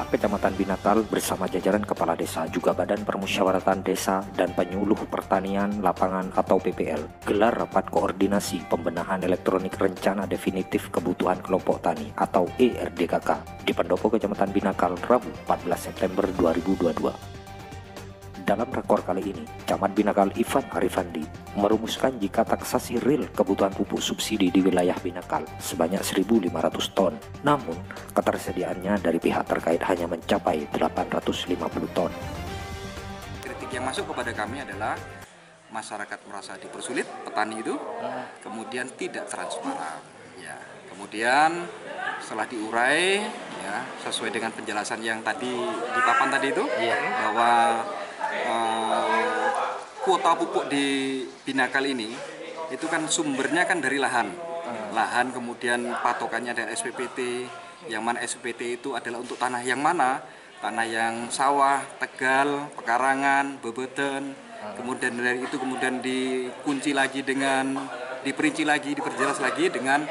Pemerintah Kecamatan Binakal bersama jajaran Kepala Desa juga Badan Permusyawaratan Desa dan Penyuluh Pertanian Lapangan atau PPL gelar rapat koordinasi pembenahan elektronik rencana definitif kebutuhan kelompok tani atau ERDKK di Pendopo Kecamatan Binakal Rabu 14 September 2022. Dalam rakor kali ini, Camat Binakal Ivan Arifandi merumuskan jika taksasi real kebutuhan pupuk subsidi di wilayah Binakal sebanyak 1.500 ton. Namun, ketersediaannya dari pihak terkait hanya mencapai 850 ton. Kritik yang masuk kepada kami adalah masyarakat merasa dipersulit, petani itu, kemudian tidak transparan. Ya, kemudian setelah diurai, ya, sesuai dengan penjelasan yang tadi di papan tadi itu, bahwa kuota pupuk di Binakal ini itu kan sumbernya kan dari lahan, kemudian patokannya dari SPPT, yang mana SPPT itu adalah untuk tanah yang mana, tanah yang sawah, tegal, pekarangan, bebeten, kemudian dari itu kemudian dikunci lagi dengan diperinci lagi, diperjelas lagi dengan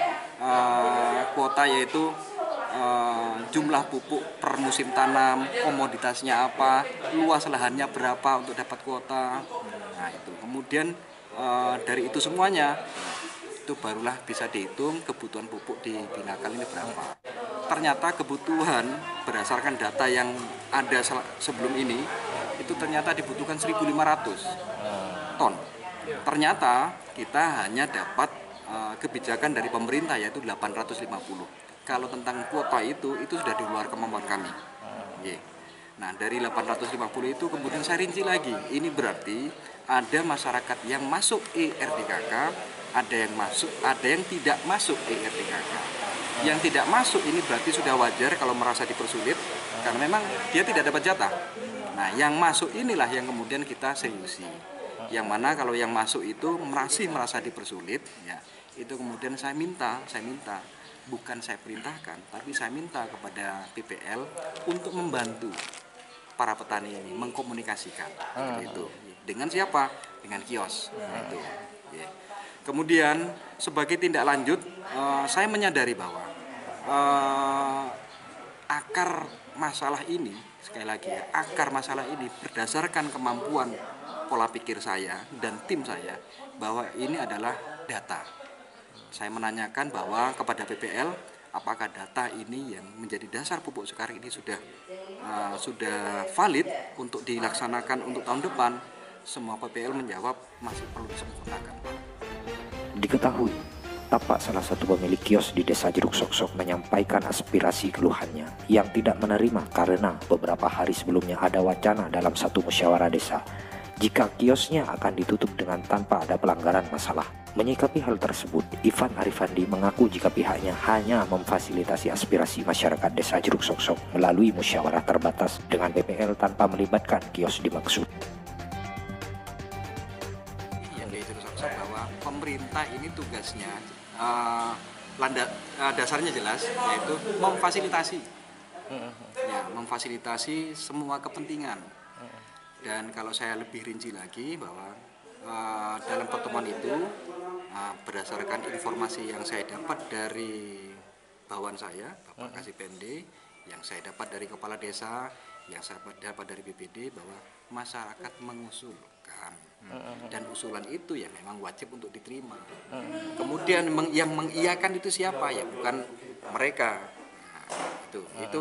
kuota, yaitu jumlah pupuk per musim tanam, komoditasnya apa, luas lahannya berapa untuk dapat kuota. Nah itu kemudian dari itu semuanya itu barulah bisa dihitung kebutuhan pupuk di Binakal ini berapa. Ternyata kebutuhan berdasarkan data yang ada sebelum ini itu ternyata dibutuhkan 1.500 ton. Ternyata kita hanya dapat kebijakan dari pemerintah yaitu 850. Kalau tentang kuota itu sudah di luar kemampuan kami. Nah dari 850 itu kemudian saya rinci lagi. Ini berarti ada masyarakat yang masuk ERDKK, ada yang masuk, ada yang tidak masuk ERDKK. Yang tidak masuk ini berarti sudah wajar kalau merasa dipersulit, karena memang dia tidak dapat jatah. Nah yang masuk inilah yang kemudian kita seriusi. Yang mana kalau yang masuk itu masih merasa dipersulit, ya itu kemudian saya minta. Bukan saya perintahkan, tapi saya minta kepada PPL untuk membantu para petani ini mengkomunikasikan itu. Dengan siapa? Dengan kios. Itu. Kemudian sebagai tindak lanjut, saya menyadari bahwa akar masalah ini, sekali lagi ya, akar masalah ini berdasarkan kemampuan pola pikir saya dan tim saya, bahwa ini adalah data. Saya menanyakan bahwa kepada PPL, apakah data ini yang menjadi dasar pupuk sekarang ini sudah valid untuk dilaksanakan untuk tahun depan. Semua PPL menjawab masih perlu disempurnakan. Diketahui, tampak salah satu pemilik kios di Desa Jeruk Sok-Sok menyampaikan aspirasi keluhannya yang tidak menerima karena beberapa hari sebelumnya ada wacana dalam satu musyawarah desa jika kiosnya akan ditutup dengan tanpa ada pelanggaran masalah. Menyikapi hal tersebut, Ivan Arifandi mengaku jika pihaknya hanya memfasilitasi aspirasi masyarakat Desa Jeruk Sok-Sok melalui musyawarah terbatas dengan PPL tanpa melibatkan kios dimaksud. Yang di Jeruk Sok-Sok bahwa pemerintah ini tugasnya dasarnya jelas, yaitu memfasilitasi, memfasilitasi semua kepentingan. Dan kalau saya lebih rinci lagi bahwa dalam pertemuan itu berdasarkan informasi yang saya dapat dari bawahan saya, Bapak Kasih PMD, yang saya dapat dari Kepala Desa, yang saya dapat dari BPD, bahwa masyarakat mengusulkan dan usulan itu ya memang wajib untuk diterima. Kemudian yang mengiyakan itu siapa? Ya bukan mereka. Nah, itu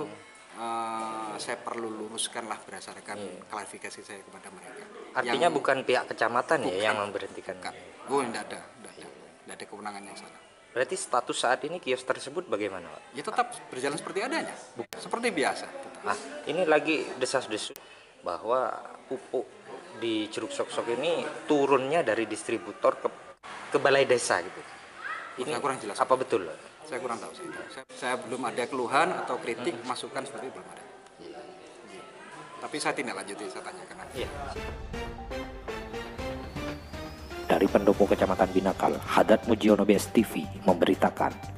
saya perlu luruskanlah berdasarkan klarifikasi saya kepada mereka. Artinya bukan pihak kecamatan ya yang memberhentikan? Tidak ada kewenangan yang sana. Berarti status saat ini kios tersebut bagaimana, Pak? Ya tetap berjalan seperti adanya, seperti biasa. Nah, ini lagi desas-desus bahwa pupuk di Jeruk Sok-Sok ini turunnya dari distributor ke balai desa gitu. Ini saya kurang jelas. Apa betul? Saya kurang tahu. Saya belum ada keluhan atau kritik, masukan seperti itu belum ada. Tapi saya tindak lanjuti, saya tanyakan nanti. Dari Pendopo Kecamatan Binakal, Hadat Mujiono BSTV memberitakan.